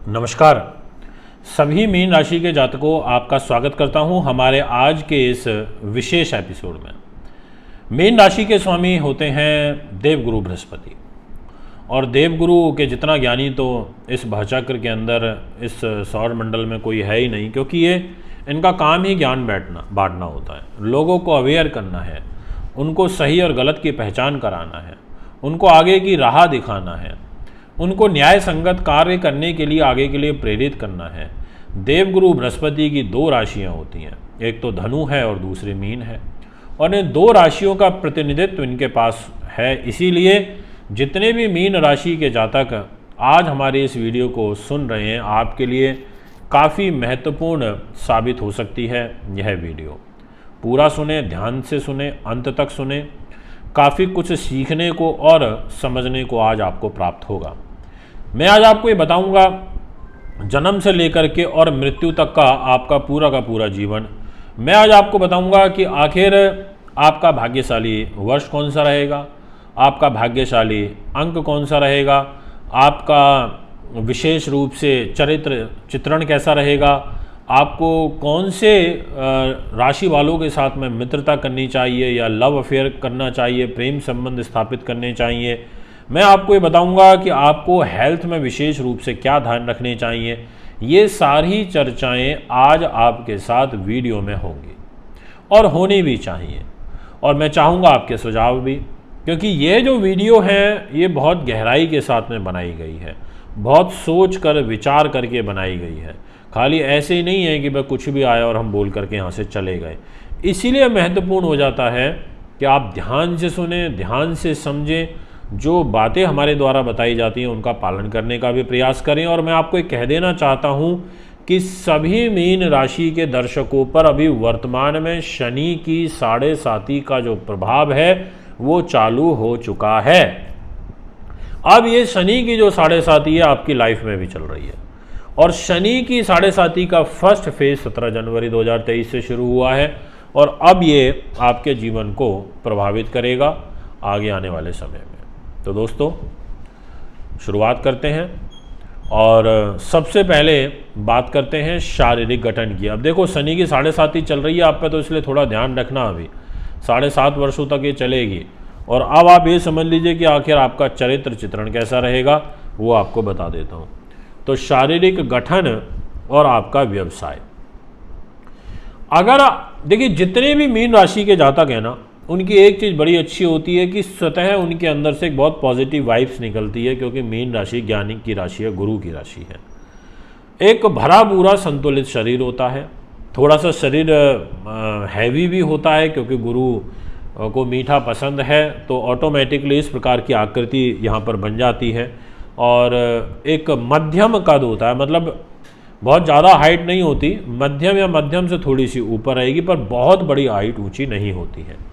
नमस्कार सभी मीन राशि के जातकों, आपका स्वागत करता हूं हमारे आज के इस विशेष एपिसोड में। मीन राशि के स्वामी होते हैं देवगुरु बृहस्पति, और देवगुरु के जितना ज्ञानी तो इस भाचक्र के अंदर इस सौर मंडल में कोई है ही नहीं, क्योंकि ये इनका काम ही ज्ञान बांटना होता है। लोगों को अवेयर करना है, उनको सही और गलत की पहचान कराना है, उनको आगे की राह दिखाना है, उनको न्याय संगत कार्य करने के लिए आगे के लिए प्रेरित करना है। देवगुरु बृहस्पति की दो राशियां होती हैं, एक तो धनु है और दूसरी मीन है, और इन दो राशियों का प्रतिनिधित्व इनके पास है। इसीलिए जितने भी मीन राशि के जातक आज हमारे इस वीडियो को सुन रहे हैं, आपके लिए काफ़ी महत्वपूर्ण साबित हो सकती है यह वीडियो। पूरा सुने, ध्यान से सुने, अंत तक सुने, काफ़ी कुछ सीखने को और समझने को आज आपको प्राप्त होगा। मैं आज आपको ये बताऊंगा जन्म से लेकर के और मृत्यु तक का आपका का पूरा जीवन। मैं आज आपको बताऊंगा कि आखिर आपका भाग्यशाली वर्ष कौन सा रहेगा, आपका भाग्यशाली अंक कौन सा रहेगा, आपका विशेष रूप से चरित्र चित्रण कैसा रहेगा, आपको कौन से राशि वालों के साथ में मित्रता करनी चाहिए या लव अफेयर करना चाहिए, प्रेम संबंध स्थापित करने चाहिए। मैं आपको ये बताऊंगा कि आपको हेल्थ में विशेष रूप से क्या ध्यान रखने चाहिए। ये सारी चर्चाएं आज आपके साथ वीडियो में होंगी और होनी भी चाहिए, और मैं चाहूँगा आपके सुझाव भी, क्योंकि ये जो वीडियो है ये बहुत गहराई के साथ में बनाई गई है, बहुत सोच कर विचार करके बनाई गई है। खाली ऐसे ही नहीं है कि भाई कुछ भी आया और हम बोल करके यहाँ से चले गए। इसीलिए महत्वपूर्ण हो जाता है कि आप ध्यान से सुने, ध्यान से समझें, जो बातें हमारे द्वारा बताई जाती हैं उनका पालन करने का भी प्रयास करें। और मैं आपको एक कह देना चाहता हूँ कि सभी मीन राशि के दर्शकों पर अभी वर्तमान में शनि की 7.5 का जो प्रभाव है वो चालू हो चुका है। अब ये शनि की जो 7.5 है आपकी लाइफ में भी चल रही है, और शनि की 7.5 का फर्स्ट फेज 17 जनवरी 2023 से शुरू हुआ है, और अब ये आपके जीवन को प्रभावित करेगा आगे आने वाले समय में। तो दोस्तों शुरुआत करते हैं, और सबसे पहले बात करते हैं शारीरिक गठन की। अब देखो शनि की 7.5 चल रही है आप पे, तो इसलिए थोड़ा ध्यान रखना। अभी 7.5 वर्षों तक ये चलेगी, और अब आप ये समझ लीजिए कि आखिर आपका चरित्र चित्रण कैसा रहेगा वो आपको बता देता हूँ। तो शारीरिक गठन और आपका व्यवसाय, अगर देखिए जितने भी मीन राशि के जातक हैं ना, उनकी एक चीज़ बड़ी अच्छी होती है कि स्वतः उनके अंदर से एक बहुत पॉजिटिव वाइब्स निकलती है, क्योंकि मीन राशि ज्ञानी की राशि है, गुरु की राशि है। एक भरा पूरा संतुलित शरीर होता है, थोड़ा सा शरीर हैवी भी होता है, क्योंकि गुरु को मीठा पसंद है, तो ऑटोमेटिकली इस प्रकार की आकृति यहाँ पर बन जाती है। और एक मध्यम कद होता है, मतलब बहुत ज़्यादा हाइट नहीं होती, मध्यम या मध्यम से थोड़ी सी ऊपर रहेगी, पर बहुत बड़ी हाइट ऊंची नहीं होती है।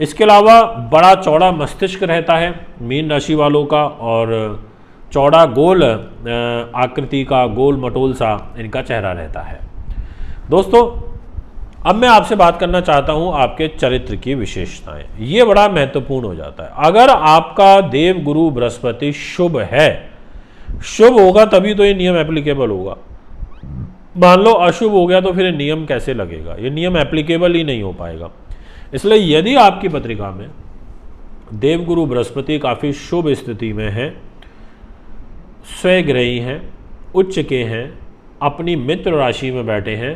इसके अलावा बड़ा चौड़ा मस्तिष्क रहता है मीन राशि वालों का, और चौड़ा गोल आकृति का गोल मटोल सा इनका चेहरा रहता है। दोस्तों अब मैं आपसे बात करना चाहता हूं आपके चरित्र की विशेषताएं। ये बड़ा महत्वपूर्ण हो जाता है। अगर आपका देव गुरु बृहस्पति शुभ है, शुभ होगा तभी तो ये नियम एप्लीकेबल होगा। मान लो अशुभ हो गया तो फिर ये नियम कैसे लगेगा, ये नियम एप्लीकेबल ही नहीं हो पाएगा। इसलिए यदि आपकी पत्रिका में देवगुरु बृहस्पति काफ़ी शुभ स्थिति में है, स्वग्रही हैं, उच्च के हैं, अपनी मित्र राशि में बैठे हैं,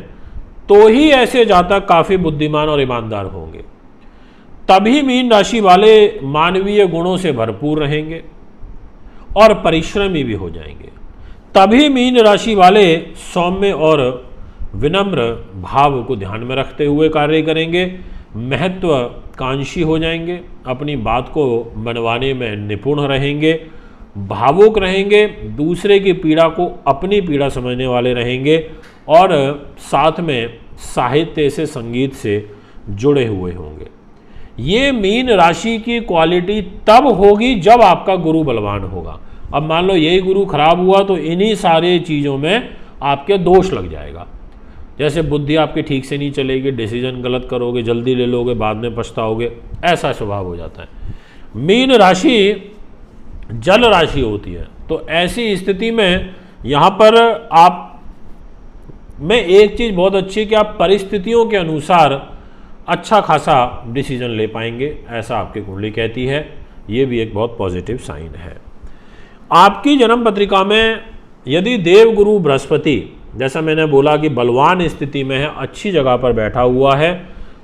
तो ही ऐसे जातक काफ़ी बुद्धिमान और ईमानदार होंगे। तभी मीन राशि वाले मानवीय गुणों से भरपूर रहेंगे और परिश्रमी भी हो जाएंगे। तभी मीन राशि वाले सौम्य और विनम्र भाव को ध्यान में रखते हुए कार्य करेंगे, महत्वाकांक्षी हो जाएंगे, अपनी बात को मनवाने में निपुण रहेंगे, भावुक रहेंगे, दूसरे की पीड़ा को अपनी पीड़ा समझने वाले रहेंगे, और साथ में साहित्य से संगीत से जुड़े हुए होंगे। ये मीन राशि की क्वालिटी तब होगी जब आपका गुरु बलवान होगा। अब मान लो यही गुरु खराब हुआ तो इन्हीं सारे चीज़ों में आपके दोष लग जाएगा। जैसे बुद्धि आपकी ठीक से नहीं चलेगी, डिसीजन गलत करोगे, जल्दी ले लोगे, बाद में पछताओगे, ऐसा स्वभाव हो जाता है। मीन राशि जल राशि होती है, तो ऐसी स्थिति में यहाँ पर आप में एक चीज़ बहुत अच्छी है कि आप परिस्थितियों के अनुसार अच्छा खासा डिसीजन ले पाएंगे, ऐसा आपकी कुंडली कहती है। ये भी एक बहुत पॉजिटिव साइन है। आपकी जन्म पत्रिका में यदि देवगुरु बृहस्पति, जैसा मैंने बोला कि बलवान स्थिति में है, अच्छी जगह पर बैठा हुआ है,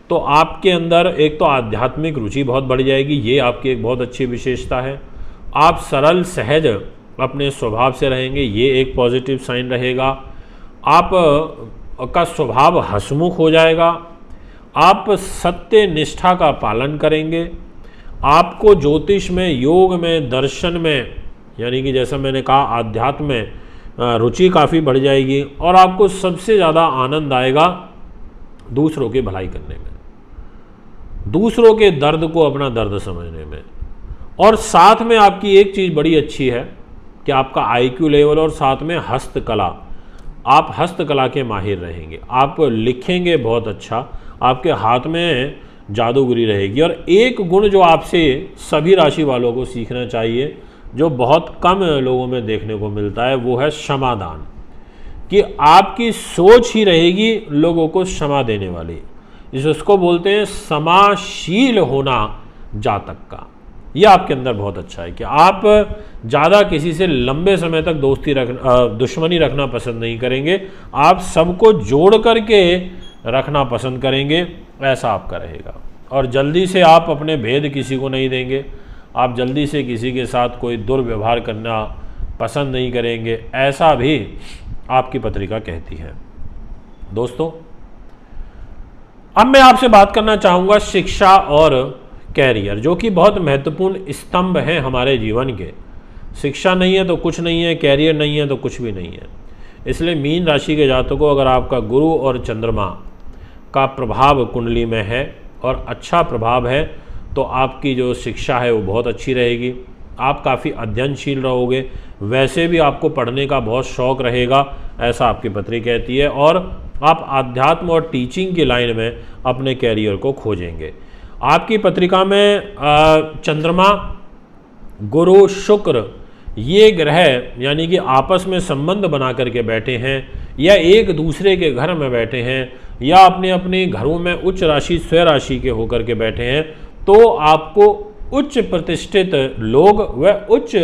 तो आपके अंदर एक तो आध्यात्मिक रुचि बहुत बढ़ जाएगी, ये आपकी एक बहुत अच्छी विशेषता है। आप सरल सहज अपने स्वभाव से रहेंगे, ये एक पॉजिटिव साइन रहेगा। आप का स्वभाव हंसमुख हो जाएगा। आप सत्य निष्ठा का पालन करेंगे। आपको ज्योतिष में, योग में, दर्शन में, यानी कि जैसा मैंने कहा आध्यात्म में रुचि काफ़ी बढ़ जाएगी। और आपको सबसे ज़्यादा आनंद आएगा दूसरों की भलाई करने में, दूसरों के दर्द को अपना दर्द समझने में। और साथ में आपकी एक चीज़ बड़ी अच्छी है कि आपका IQ लेवल और साथ में हस्तकला, आप हस्तकला के माहिर रहेंगे। आप लिखेंगे बहुत अच्छा, आपके हाथ में जादूगरी रहेगी। और एक गुण जो आपसे सभी राशि वालों को सीखना चाहिए, जो बहुत कम लोगों में देखने को मिलता है, वो है क्षमादान, कि आपकी सोच ही रहेगी लोगों को क्षमा देने वाली। इसको बोलते हैं समाशील होना जातक का। ये आपके अंदर बहुत अच्छा है कि आप ज़्यादा किसी से लंबे समय तक दुश्मनी रखना पसंद नहीं करेंगे, आप सबको जोड़ करके रखना पसंद करेंगे, ऐसा आपका रहेगा। और जल्दी से आप अपने भेद किसी को नहीं देंगे, आप जल्दी से किसी के साथ कोई दुर्व्यवहार करना पसंद नहीं करेंगे, ऐसा भी आपकी पत्रिका कहती है। दोस्तों, अब मैं आपसे बात करना चाहूँगा शिक्षा और कैरियर, जो कि बहुत महत्वपूर्ण स्तंभ हैं हमारे जीवन के। शिक्षा नहीं है तो कुछ नहीं है, कैरियर नहीं है तो कुछ भी नहीं है। इसलिए मीन राशि के जातकों, अगर आपका गुरु और चंद्रमा का प्रभाव कुंडली में है और अच्छा प्रभाव है, तो आपकी जो शिक्षा है वो बहुत अच्छी रहेगी। आप काफ़ी अध्ययनशील रहोगे, वैसे भी आपको पढ़ने का बहुत शौक़ रहेगा, ऐसा आपकी पत्री कहती है। और आप आध्यात्म और टीचिंग की लाइन में अपने कैरियर को खोजेंगे। आपकी पत्रिका में चंद्रमा, गुरु, शुक्र, ये ग्रह यानी कि आपस में संबंध बना करके बैठे हैं, या एक दूसरे के घर में बैठे हैं, या अपने अपने घरों में उच्च राशि स्वय राशि के होकर के बैठे हैं, तो आपको उच्च प्रतिष्ठित लोग व उच्च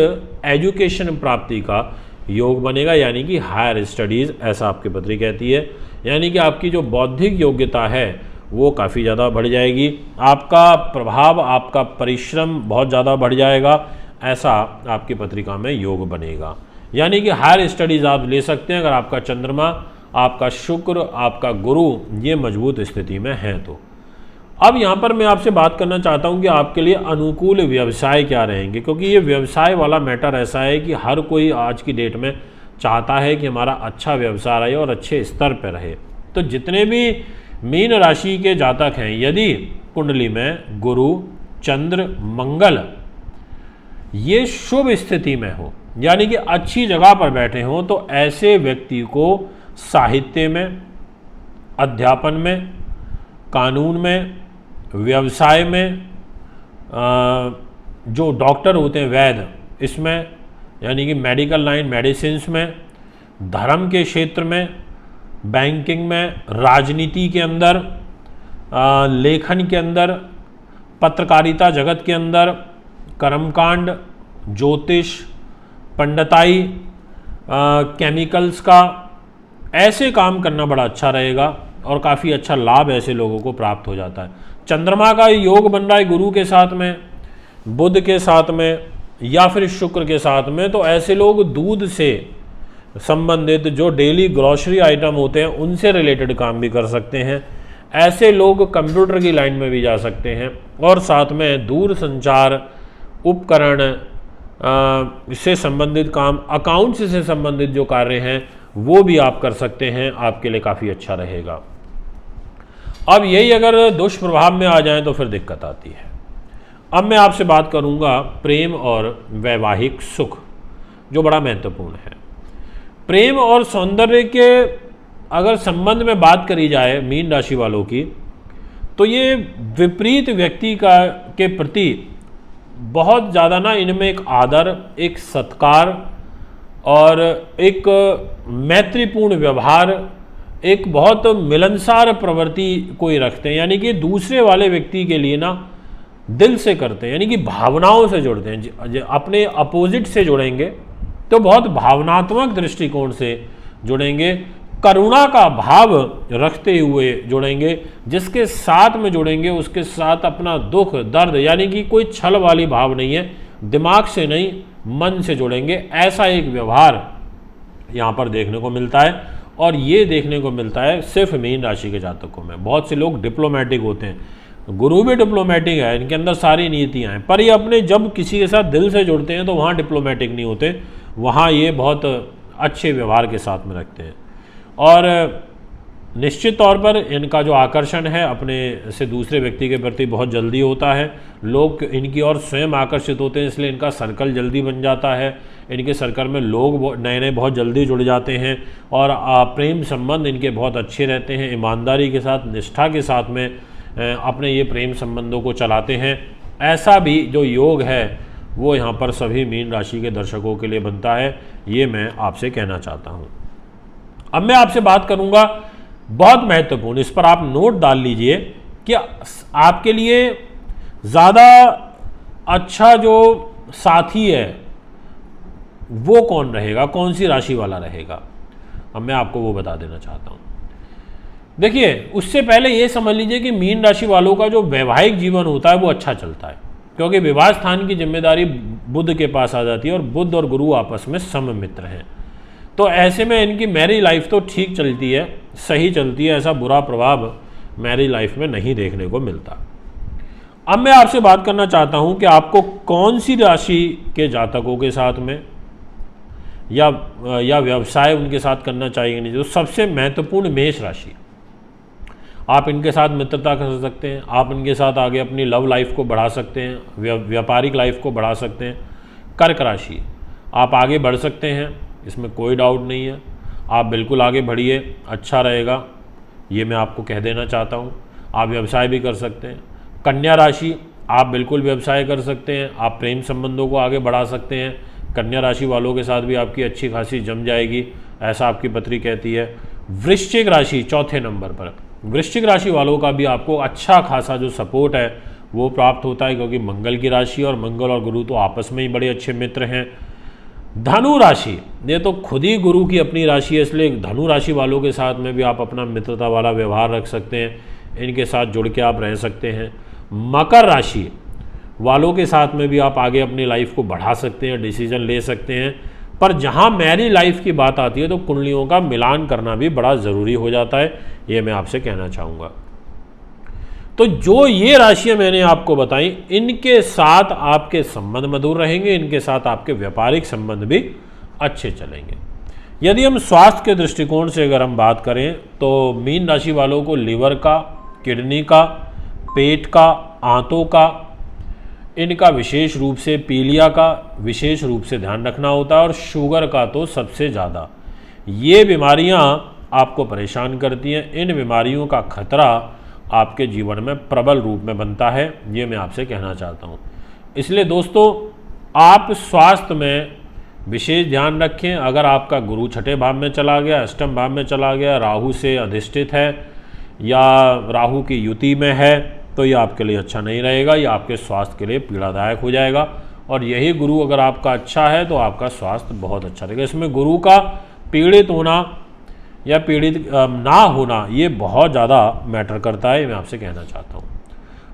एजुकेशन प्राप्ति का योग बनेगा, यानी कि हायर स्टडीज़, ऐसा आपकी पत्री कहती है। यानी कि आपकी जो बौद्धिक योग्यता है वो काफ़ी ज़्यादा बढ़ जाएगी, आपका प्रभाव, आपका परिश्रम बहुत ज़्यादा बढ़ जाएगा, ऐसा आपकी पत्रिका में योग बनेगा। यानी कि हायर स्टडीज़ आप ले सकते हैं अगर आपका चंद्रमा, आपका शुक्र, आपका गुरु ये मजबूत स्थिति में हैं तो। अब यहाँ पर मैं आपसे बात करना चाहता हूँ कि आपके लिए अनुकूल व्यवसाय क्या रहेंगे, क्योंकि ये व्यवसाय वाला मैटर ऐसा है कि हर कोई आज की डेट में चाहता है कि हमारा अच्छा व्यवसाय रहे और अच्छे स्तर पर रहे। तो जितने भी मीन राशि के जातक हैं, यदि कुंडली में गुरु, चंद्र, मंगल ये शुभ स्थिति में हो, यानी कि अच्छी जगह पर बैठे हों, तो ऐसे व्यक्ति को साहित्य में, अध्यापन में, कानून में, व्यवसाय में, जो डॉक्टर होते हैं वैद्य, इसमें यानी कि मेडिकल लाइन, मेडिसिन्स में, धर्म के क्षेत्र में, बैंकिंग में, राजनीति के अंदर, लेखन के अंदर, पत्रकारिता जगत के अंदर, कर्मकांड, ज्योतिष, पंडिताई, केमिकल्स का, ऐसे काम करना बड़ा अच्छा रहेगा और काफ़ी अच्छा लाभ ऐसे लोगों को प्राप्त हो जाता है। चंद्रमा का योग बन रहा है गुरु के साथ में, बुध के साथ में, या फिर शुक्र के साथ में, तो ऐसे लोग दूध से संबंधित जो डेली ग्रॉसरी आइटम होते हैं उनसे रिलेटेड काम भी कर सकते हैं। ऐसे लोग कंप्यूटर की लाइन में भी जा सकते हैं, और साथ में दूर संचार उपकरण से संबंधित काम, अकाउंट्स से संबंधित जो कार्य हैं वो भी आप कर सकते हैं, आपके लिए काफ़ी अच्छा रहेगा। अब यही अगर दुष्प्रभाव में आ जाएं तो फिर दिक्कत आती है। अब मैं आपसे बात करूंगा प्रेम और वैवाहिक सुख, जो बड़ा महत्वपूर्ण है। प्रेम और सौंदर्य के अगर संबंध में बात करी जाए मीन राशि वालों की, तो ये विपरीत व्यक्ति के प्रति बहुत ज़्यादा ना इनमें एक आदर, एक सत्कार और एक मैत्रीपूर्ण व्यवहार, एक बहुत मिलनसार प्रवृत्ति कोई रखते हैं, यानी कि दूसरे वाले व्यक्ति के लिए ना दिल से करते हैं, यानी कि भावनाओं से जुड़ते हैं। अपने अपोजिट से जुड़ेंगे तो बहुत भावनात्मक दृष्टिकोण से जुड़ेंगे, करुणा का भाव रखते हुए जुड़ेंगे। जिसके साथ में जुड़ेंगे उसके साथ अपना दुख दर्द, यानी कि कोई छल वाली भाव नहीं है, दिमाग से नहीं मन से जुड़ेंगे। ऐसा एक व्यवहार यहाँ पर देखने को मिलता है, और ये देखने को मिलता है सिर्फ मीन राशि के जातकों में। बहुत से लोग डिप्लोमेटिक होते हैं, गुरु भी डिप्लोमेटिक है, इनके अंदर सारी नीतियाँ हैं, पर ये अपने जब किसी के साथ दिल से जुड़ते हैं तो वहाँ डिप्लोमेटिक नहीं होते, वहाँ ये बहुत अच्छे व्यवहार के साथ में रखते हैं। और निश्चित तौर पर इनका जो आकर्षण है अपने से दूसरे व्यक्ति के प्रति बहुत जल्दी होता है। लोग इनकी ओर स्वयं आकर्षित होते हैं, इसलिए इनका सर्कल जल्दी बन जाता है। इनके सर्कल में लोग नए नए बहुत जल्दी जुड़ जाते हैं, और प्रेम संबंध इनके बहुत अच्छे रहते हैं। ईमानदारी के साथ, निष्ठा के साथ में अपने ये प्रेम संबंधों को चलाते हैं। ऐसा भी जो योग है वो यहाँ पर सभी मीन राशि के दर्शकों के लिए बनता है, ये मैं आपसे कहना चाहता हूँ। अब मैं आपसे बात करूँगा बहुत महत्वपूर्ण, इस पर आप नोट डाल लीजिए कि आपके लिए ज़्यादा अच्छा जो साथी है वो कौन रहेगा, कौन सी राशि वाला रहेगा। अब मैं आपको वो बता देना चाहता हूँ। देखिए, उससे पहले ये समझ लीजिए कि मीन राशि वालों का जो वैवाहिक जीवन होता है वो अच्छा चलता है, क्योंकि विवाह स्थान की जिम्मेदारी बुध के पास आ जाती है, और बुध और गुरु आपस में सम मित्र हैं। तो ऐसे में इनकी मैरिज लाइफ तो ठीक चलती है, सही चलती है, ऐसा बुरा प्रभाव मैरिज लाइफ में नहीं देखने को मिलता। अब मैं आपसे बात करना चाहता हूं कि आपको कौन सी राशि के जातकों के साथ में या व्यवसाय उनके साथ करना चाहिए नहीं। तो सबसे महत्वपूर्ण मेष राशि, आप इनके साथ मित्रता कर सकते हैं, आप इनके साथ आगे अपनी लव लाइफ को बढ़ा सकते हैं, व्यापारिक लाइफ को बढ़ा सकते हैं। कर्क राशि, आप आगे बढ़ सकते हैं, इसमें कोई डाउट नहीं है, आप बिल्कुल आगे बढ़िए, अच्छा रहेगा, ये मैं आपको कह देना चाहता हूँ। आप व्यवसाय भी कर सकते हैं। कन्या राशि, आप बिल्कुल व्यवसाय कर सकते हैं, आप प्रेम संबंधों को आगे बढ़ा सकते हैं। कन्या राशि वालों के साथ भी आपकी अच्छी खासी जम जाएगी, ऐसा आपकी पत्री कहती है। वृश्चिक राशि चौथे नंबर पर, वृश्चिक राशि वालों का भी आपको अच्छा खासा जो सपोर्ट है वो प्राप्त होता है, क्योंकि मंगल की राशि, और मंगल और गुरु तो आपस में ही बड़े अच्छे मित्र हैं। धनु राशि, ये तो खुद ही गुरु की अपनी राशि है, इसलिए धनु राशि वालों के साथ में भी आप अपना मित्रता वाला व्यवहार रख सकते हैं, इनके साथ जुड़ के आप रह सकते हैं। मकर राशि वालों के साथ में भी आप आगे अपनी लाइफ को बढ़ा सकते हैं, डिसीजन ले सकते हैं। पर जहाँ मैरिज लाइफ की बात आती है तो कुंडलियों का मिलान करना भी बड़ा ज़रूरी हो जाता है, ये मैं आपसे कहना चाहूँगा। तो जो ये राशियां मैंने आपको बताई, इनके साथ आपके संबंध मधुर रहेंगे, इनके साथ आपके व्यापारिक संबंध भी अच्छे चलेंगे। यदि हम स्वास्थ्य के दृष्टिकोण से अगर हम बात करें तो मीन राशि वालों को लिवर का, किडनी का, पेट का, आंतों का, इनका विशेष रूप से पीलिया का विशेष रूप से ध्यान रखना होता है, और शुगर का तो सबसे ज़्यादा। ये बीमारियां आपको परेशान करती हैं, इन बीमारियों का खतरा आपके जीवन में प्रबल रूप में बनता है, ये मैं आपसे कहना चाहता हूँ। इसलिए दोस्तों, आप स्वास्थ्य में विशेष ध्यान रखें। अगर आपका गुरु छठे भाव में चला गया, अष्टम भाव में चला गया, राहु से अधिष्ठित है या राहु की युति में है, तो ये आपके लिए अच्छा नहीं रहेगा, ये आपके स्वास्थ्य के लिए पीड़ादायक हो जाएगा। और यही गुरु अगर आपका अच्छा है तो आपका स्वास्थ्य बहुत अच्छा रहेगा। इसमें गुरु का पीड़ित होना या पीड़ित ना होना ये बहुत ज़्यादा मैटर करता है, मैं आपसे कहना चाहता हूँ।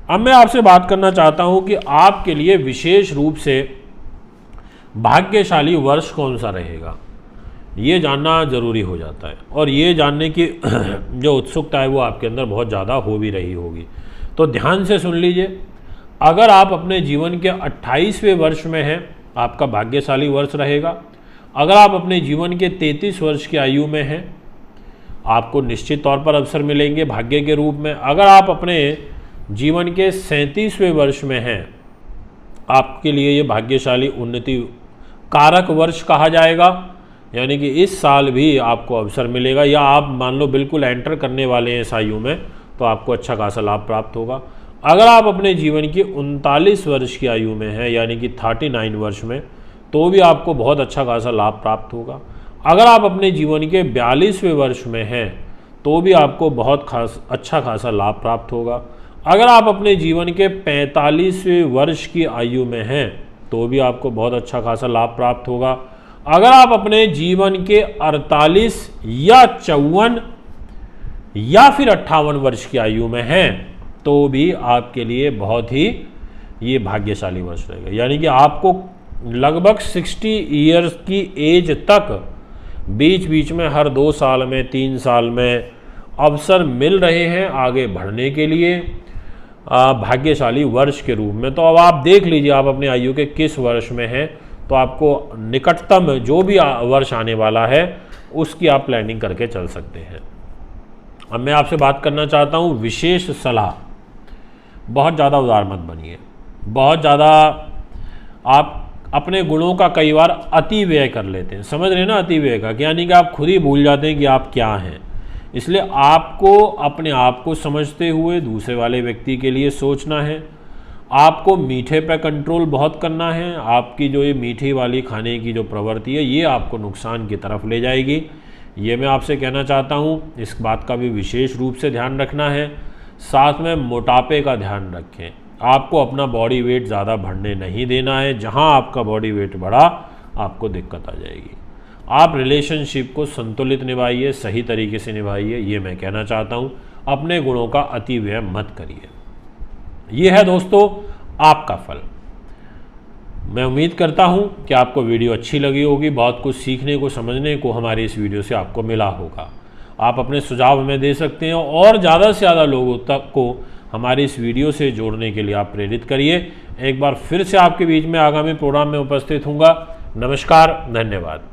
अब मैं आपसे बात करना चाहता हूँ कि आपके लिए विशेष रूप से भाग्यशाली वर्ष कौन सा रहेगा, ये जानना ज़रूरी हो जाता है। और ये जानने की जो उत्सुकता है वो आपके अंदर बहुत ज़्यादा हो भी रही होगी। तो ध्यान से सुन लीजिए, अगर आप अपने जीवन के 28वें वर्ष में हैं, आपका भाग्यशाली वर्ष रहेगा। अगर आप अपने जीवन के 33 वर्ष की आयु में हैं, आपको निश्चित तौर पर अवसर मिलेंगे भाग्य के रूप में। अगर आप अपने जीवन के 37वें वर्ष में हैं, आपके लिए ये भाग्यशाली उन्नति कारक वर्ष कहा जाएगा, यानी कि इस साल भी आपको अवसर मिलेगा, या आप मान लो बिल्कुल एंटर करने वाले हैं इस आयु में, तो आपको अच्छा खासा लाभ प्राप्त होगा। अगर आप अपने जीवन की 39 वर्ष की आयु में हैं, यानी कि 39 वर्ष में, तो भी आपको बहुत अच्छा खासा लाभ प्राप्त होगा। अगर आप अपने जीवन के 42वें वर्ष में हैं तो भी आपको बहुत अच्छा खासा लाभ प्राप्त होगा। अगर आप अपने जीवन के 45वें वर्ष की आयु में हैं तो भी आपको बहुत अच्छा खासा लाभ प्राप्त होगा। अगर आप अपने जीवन के 48 या 54 या फिर 58 वर्ष की आयु में हैं तो भी आपके लिए बहुत ही ये भाग्यशाली वर्ष रहेगा। यानी कि आपको लगभग 60 ईयर्स की एज तक बीच बीच में हर 2 साल में 3 साल में अवसर मिल रहे हैं आगे बढ़ने के लिए भाग्यशाली वर्ष के रूप में। तो अब आप देख लीजिए आप अपनी आयु के किस वर्ष में हैं, तो आपको निकटतम जो भी वर्ष आने वाला है उसकी आप प्लानिंग करके चल सकते हैं। अब मैं आपसे बात करना चाहता हूँ विशेष सलाह, बहुत ज़्यादा उदार मत बनिए। बहुत ज़्यादा आप अपने गुणों का कई बार अति व्यय कर लेते हैं, समझ रहे हैं ना अति व्यय का, यानी कि आप खुद ही भूल जाते हैं कि आप क्या हैं। इसलिए आपको अपने आप को समझते हुए दूसरे वाले व्यक्ति के लिए सोचना है। आपको मीठे पे कंट्रोल बहुत करना है। आपकी जो ये मीठी वाली खाने की जो प्रवृत्ति है ये आपको नुकसान की तरफ ले जाएगी, ये मैं आपसे कहना चाहता हूँ। इस बात का भी विशेष रूप से ध्यान रखना है। साथ में मोटापे का ध्यान रखें। आपको अपना बॉडी वेट ज़्यादा बढ़ने नहीं देना है। जहाँ आपका बॉडी वेट बढ़ा आपको दिक्कत आ जाएगी। आप रिलेशनशिप को संतुलित निभाइए, सही तरीके से निभाइए, ये मैं कहना चाहता हूँ। अपने गुणों का अति व्यय मत करिए। ये है दोस्तों आपका फल। मैं उम्मीद करता हूँ कि आपको वीडियो अच्छी लगी होगी, बहुत कुछ सीखने को समझने को हमारे इस वीडियो से आपको मिला होगा। आप अपने सुझाव हमें दे सकते हैं और ज़्यादा से ज़्यादा लोगों तक को हमारी इस वीडियो से जोड़ने के लिए आप प्रेरित करिए। एक बार फिर से आपके बीच में आगामी प्रोग्राम में उपस्थित हूँगा। नमस्कार, धन्यवाद।